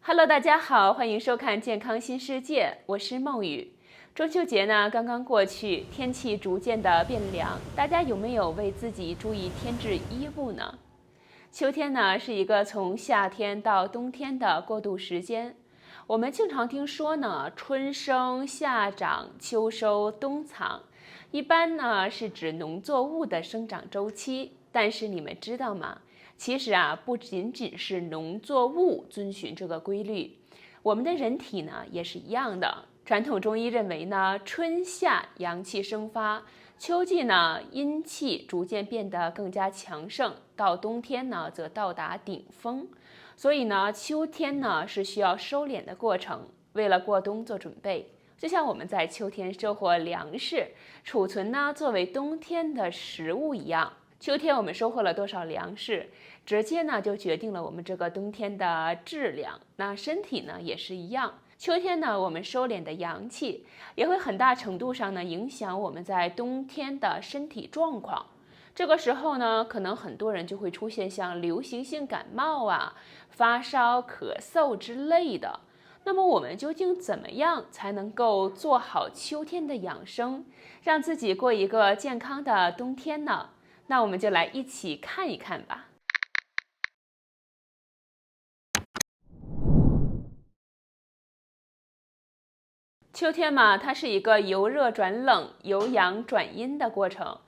Hello， 大家好，欢迎收看健康新世界，我是梦雨。中秋节呢刚刚过去，天气逐渐的变凉，大家有没有为自己注意添置衣物呢？秋天呢是一个从夏天到冬天的过渡时间。我们经常听说呢，春生夏长秋收冬藏，一般呢是指农作物的生长周期。但是你们知道吗？其实不仅仅是农作物遵循这个规律，我们的人体呢也是一样的。传统中医认为呢，春夏阳气生发，秋季呢阴气逐渐变得更加强盛，到冬天呢则到达顶峰。所以呢，秋天呢是需要收敛的过程，为了过冬做准备。就像我们在秋天收获粮食，储存呢作为冬天的食物一样。秋天我们收获了多少粮食，直接呢就决定了我们这个冬天的质量。那身体呢也是一样，秋天呢我们收敛的阳气，也会很大程度上呢影响我们在冬天的身体状况。这个时候呢，可能很多人就会出现像流行性感冒发烧、咳嗽之类的。那么我们究竟怎么样才能够做好秋天的养生，让自己过一个健康的冬天呢？那我们就来一起看一看吧。秋天嘛，它是一个由热转冷、由阳转阴的过程。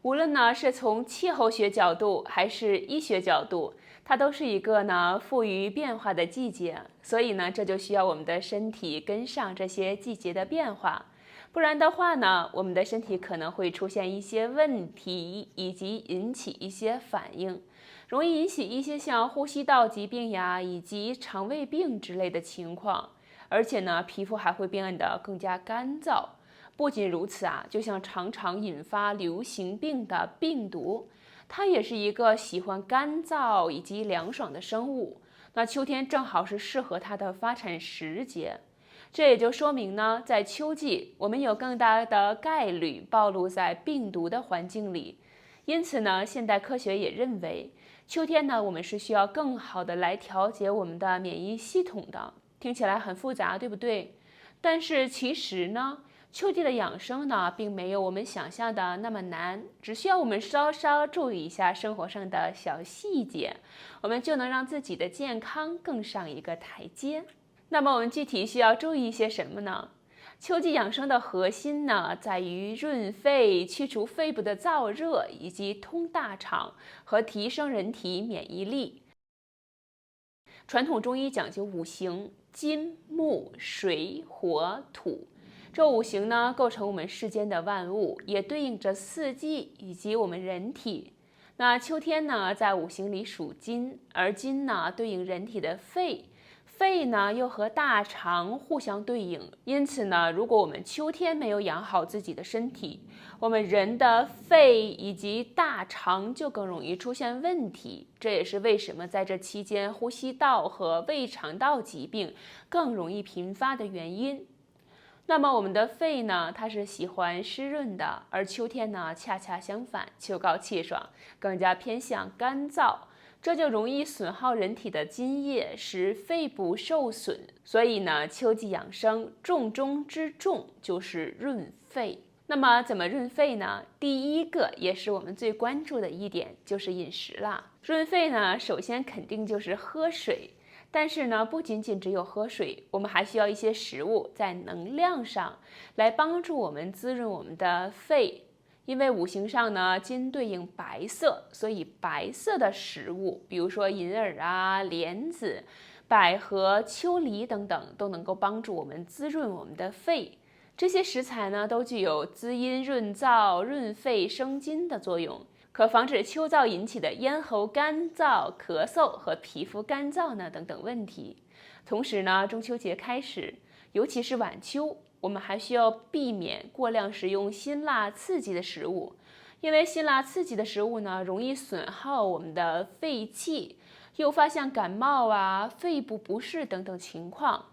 无论呢是从气候学角度还是医学角度，它都是一个呢富于变化的季节。所以呢，这就需要我们的身体跟上这些季节的变化。不然的话呢，我们的身体可能会出现一些问题，以及引起一些反应，容易引起一些像呼吸道疾病以及肠胃病之类的情况。而且呢，皮肤还会变得更加干燥。不仅如此就像常常引发流行病的病毒，它也是一个喜欢干燥以及凉爽的生物。那秋天正好是适合它的发产时节。这也就说明呢，在秋季我们有更大的概率暴露在病毒的环境里。因此呢，现代科学也认为，秋天呢，我们是需要更好的来调节我们的免疫系统的。听起来很复杂，对不对？但是其实呢，秋季的养生呢，并没有我们想象的那么难，只需要我们稍稍注意一下生活上的小细节，我们就能让自己的健康更上一个台阶。那么我们具体需要注意一些什么呢？秋季养生的核心呢，在于润肺、去除肺部的燥热，以及通大肠和提升人体免疫力。传统中医讲究五行：金、木、水、火、土。这五行呢，构成我们世间的万物，也对应着四季以及我们人体。那秋天呢，在五行里属金，而金呢，对应人体的肺。肺呢又和大肠互相对应，因此呢，如果我们秋天没有养好自己的身体，我们人的肺以及大肠就更容易出现问题。这也是为什么在这期间呼吸道和胃肠道疾病更容易频发的原因。那么我们的肺呢，它是喜欢湿润的，而秋天呢恰恰相反，秋高气爽，更加偏向干燥。这就容易损耗人体的津液，使肺部受损。所以呢，秋季养生重中之重就是润肺。那么怎么润肺呢？第一个也是我们最关注的一点，就是饮食啦。润肺呢，首先肯定就是喝水。但是呢，不仅仅只有喝水，我们还需要一些食物在能量上来帮助我们滋润我们的肺。因为五行上呢，金对应白色，所以白色的食物，比如说银耳莲子、百合、秋梨等等，都能够帮助我们滋润我们的肺。这些食材呢，都具有滋阴润燥、润肺生津的作用，可防止秋燥引起的咽喉干燥、咳嗽和皮肤干燥等等问题。同时呢，中秋节开始，尤其是晚秋，我们还需要避免过量食用辛辣刺激的食物，因为辛辣刺激的食物呢，容易损耗我们的肺气，诱发像感冒肺部不适等等情况。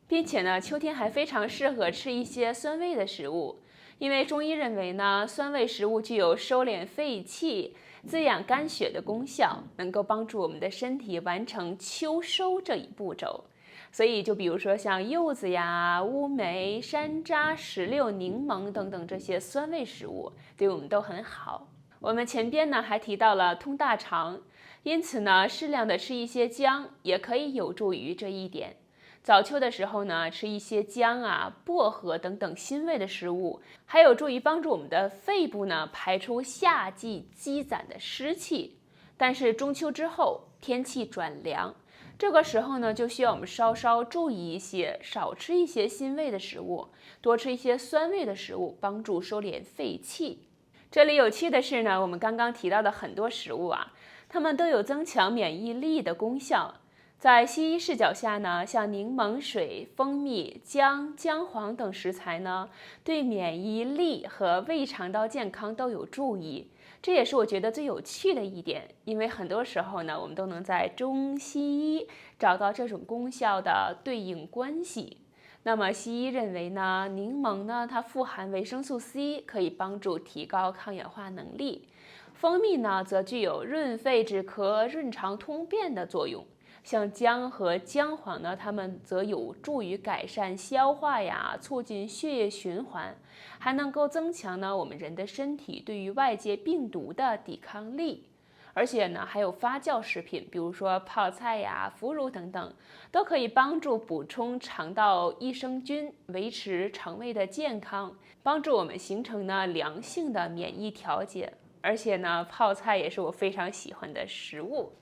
并且呢，秋天还非常适合吃一些酸味的食物，因为中医认为呢，酸味食物具有收敛肺气、滋养肝血的功效，能够帮助我们的身体完成秋收这一步骤。所以就比如说像柚子呀、乌梅、山楂、石榴、柠檬等等这些酸味食物，对我们都很好。我们前边呢还提到了通大肠，因此呢，适量的吃一些姜也可以有助于这一点。早秋的时候呢，吃一些姜啊、薄荷等等辛味的食物，还有助于帮助我们的肺部呢排出夏季积攒的湿气。但是中秋之后天气转凉，这个时候呢，就需要我们稍稍注意一些，少吃一些辛味的食物，多吃一些酸味的食物，帮助收敛肺气。这里有趣的是呢，我们刚刚提到的很多食物啊，它们都有增强免疫力的功效。在西医视角下呢，像柠檬水、蜂蜜、姜、姜黄等食材呢，对免疫力和胃肠道健康都有助益。这也是我觉得最有趣的一点，因为很多时候呢，我们都能在中西医找到这种功效的对应关系。那么西医认为呢，柠檬呢，它富含维生素 C， 可以帮助提高抗氧化能力。蜂蜜呢，则具有润肺止咳、润肠通便的作用。像姜和姜黄呢，它们则有助于改善消化呀，促进血液循环，还能够增强呢我们人的身体对于外界病毒的抵抗力。而且呢，还有发酵食品，比如说泡菜呀、腐乳等等，都可以帮助补充肠道益生菌，维持肠胃的健康，帮助我们形成呢良性的免疫调节。而且呢，泡菜也是我非常喜欢的食物。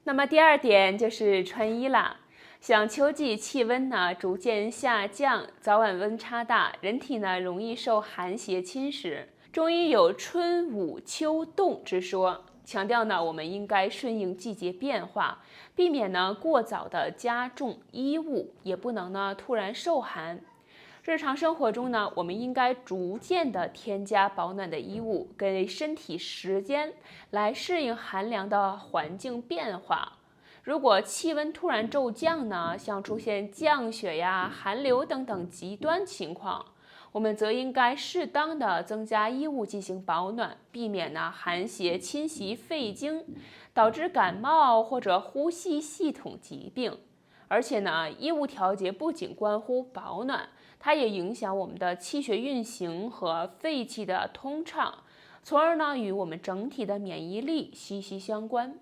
那么第二点就是穿衣啦，像秋季气温呢逐渐下降，早晚温差大，人体呢容易受寒邪侵蚀。中医有春捂秋冻之说，强调呢我们应该顺应季节变化，避免呢过早的加重衣物，也不能呢突然受寒。日常生活中呢，我们应该逐渐的添加保暖的衣物，给身体时间来适应寒凉的环境变化。如果气温突然骤降呢，像出现降雪呀、寒流等等极端情况，我们则应该适当的增加衣物进行保暖，避免呢寒邪侵袭肺经，导致感冒或者呼吸系统疾病。而且呢，衣物调节不仅关乎保暖，它也影响我们的气血运行和肺气的通畅，从而呢与我们整体的免疫力息息相关。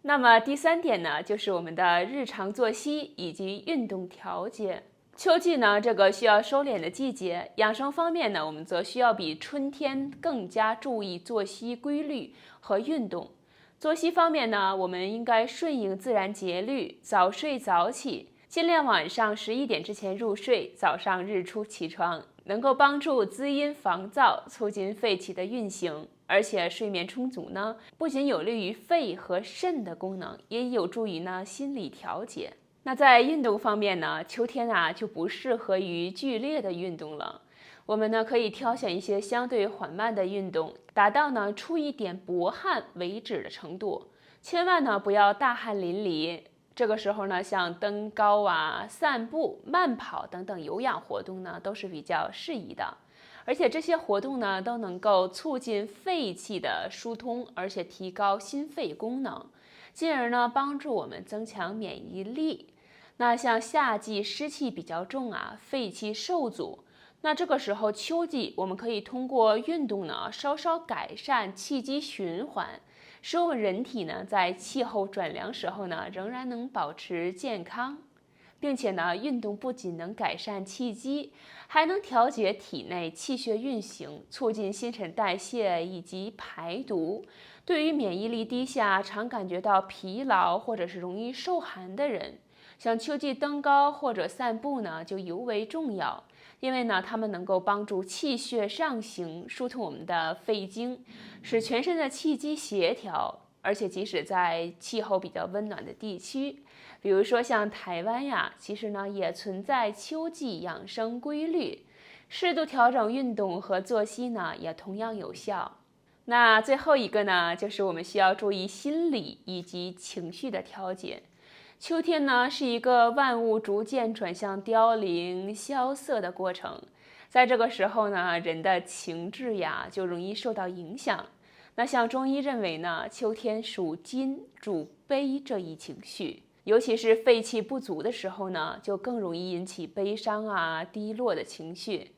那么第三点呢，就是我们的日常作息以及运动调节。秋季呢，这个需要收敛的季节，养生方面呢，我们则需要比春天更加注意作息规律和运动。作息方面呢，我们应该顺应自然节律，早睡早起，尽量晚上11点之前入睡，早上日出起床，能够帮助滋阴防燥，促进肺气的运行。而且睡眠充足呢，不仅有利于肺和肾的功能，也有助于呢心理调节。那在运动方面呢，秋天啊就不适合于剧烈的运动了。我们呢可以挑选一些相对缓慢的运动，达到呢出一点薄汗为止的程度，千万呢不要大汗淋漓。这个时候呢，像登高啊、散步、慢跑等等有氧活动呢，都是比较适宜的。而且这些活动呢，都能够促进肺气的疏通，而且提高心肺功能，进而呢帮助我们增强免疫力。那像夏季湿气比较重啊，肺气受阻。那这个时候秋季，我们可以通过运动呢，稍稍改善气机循环，使我们人体呢在气候转凉时候呢，仍然能保持健康，并且呢，运动不仅能改善气机，还能调节体内气血运行，促进新陈代谢以及排毒。对于免疫力低下、常感觉到疲劳或者是容易受寒的人，像秋季登高或者散步呢，就尤为重要。因为呢，它们能够帮助气血上行，疏通我们的肺经，使全身的气机协调。而且，即使在气候比较温暖的地区，比如说像台湾呀，其实呢也存在秋季养生规律，适度调整运动和作息呢，也同样有效。那最后一个呢，就是我们需要注意心理以及情绪的调节。秋天呢，是一个万物逐渐转向凋零、萧瑟的过程。在这个时候呢，人的情志呀就容易受到影响。那像中医认为呢，秋天属金，主悲这一情绪。尤其是肺气不足的时候呢，就更容易引起悲伤啊、低落的情绪。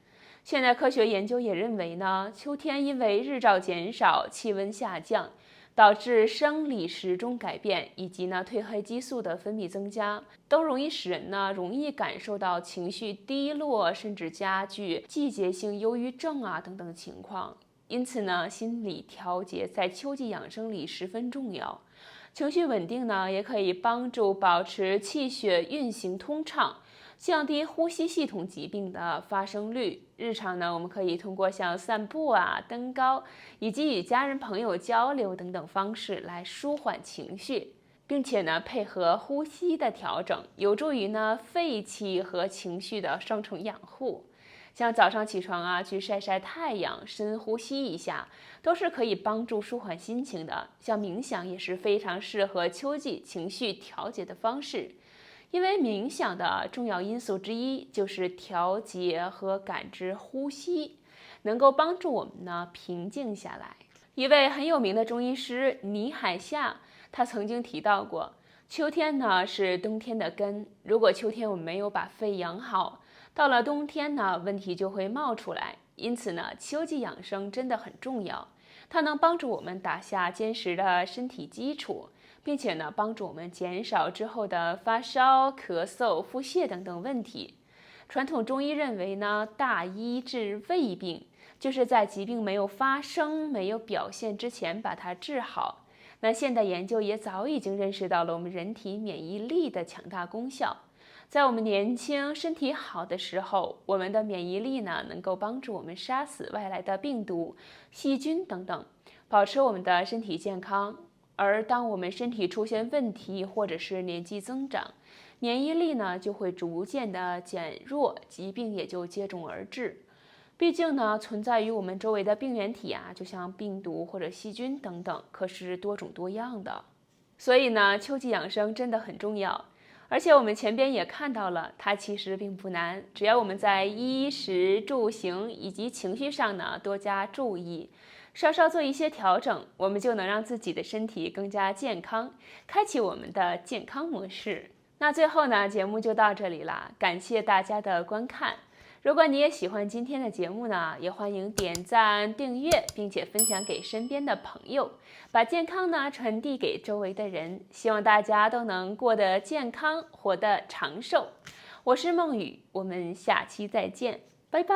现代科学研究也认为呢，秋天因为日照减少、气温下降，导致生理时钟改变，以及呢褪黑激素的分泌增加，都容易使人呢容易感受到情绪低落，甚至加剧季节性忧郁症啊等等情况。因此呢，心理调节在秋季养生里十分重要。情绪稳定呢，也可以帮助保持气血运行通畅，降低呼吸系统疾病的发生率。日常呢，我们可以通过像散步啊、登高，以及与家人朋友交流等等方式来舒缓情绪，并且呢，配合呼吸的调整，有助于呢肺气和情绪的双重养护。像早上起床啊，去晒晒太阳，深呼吸一下，都是可以帮助舒缓心情的。像冥想也是非常适合秋季情绪调节的方式，因为冥想的重要因素之一就是调节和感知呼吸，能够帮助我们呢平静下来。一位很有名的中医师倪海厦，他曾经提到过，秋天呢是冬天的根，如果秋天我们没有把肺养好，到了冬天呢，问题就会冒出来。因此呢，秋季养生真的很重要，它能帮助我们打下坚实的身体基础，并且呢，帮助我们减少之后的发烧、咳嗽、腹泻等等问题。传统中医认为呢，大医治未病，就是在疾病没有发生、没有表现之前把它治好。那现代研究也早已经认识到了我们人体免疫力的强大功效。在我们年轻、身体好的时候，我们的免疫力呢，能够帮助我们杀死外来的病毒、细菌等等，保持我们的身体健康。而当我们身体出现问题，或者是年纪增长，免疫力呢就会逐渐的减弱，疾病也就接踵而至。毕竟呢，存在于我们周围的病原体啊，就像病毒或者细菌等等，可是多种多样的。所以呢，秋季养生真的很重要。而且我们前边也看到了，它其实并不难，只要我们在衣食住行以及情绪上呢多加注意，稍稍做一些调整，我们就能让自己的身体更加健康，开启我们的健康模式。那最后呢，节目就到这里啦，感谢大家的观看。如果你也喜欢今天的节目呢，也欢迎点赞、订阅，并且分享给身边的朋友，把健康呢传递给周围的人。希望大家都能过得健康，活得长寿。我是梦雨，我们下期再见，拜拜。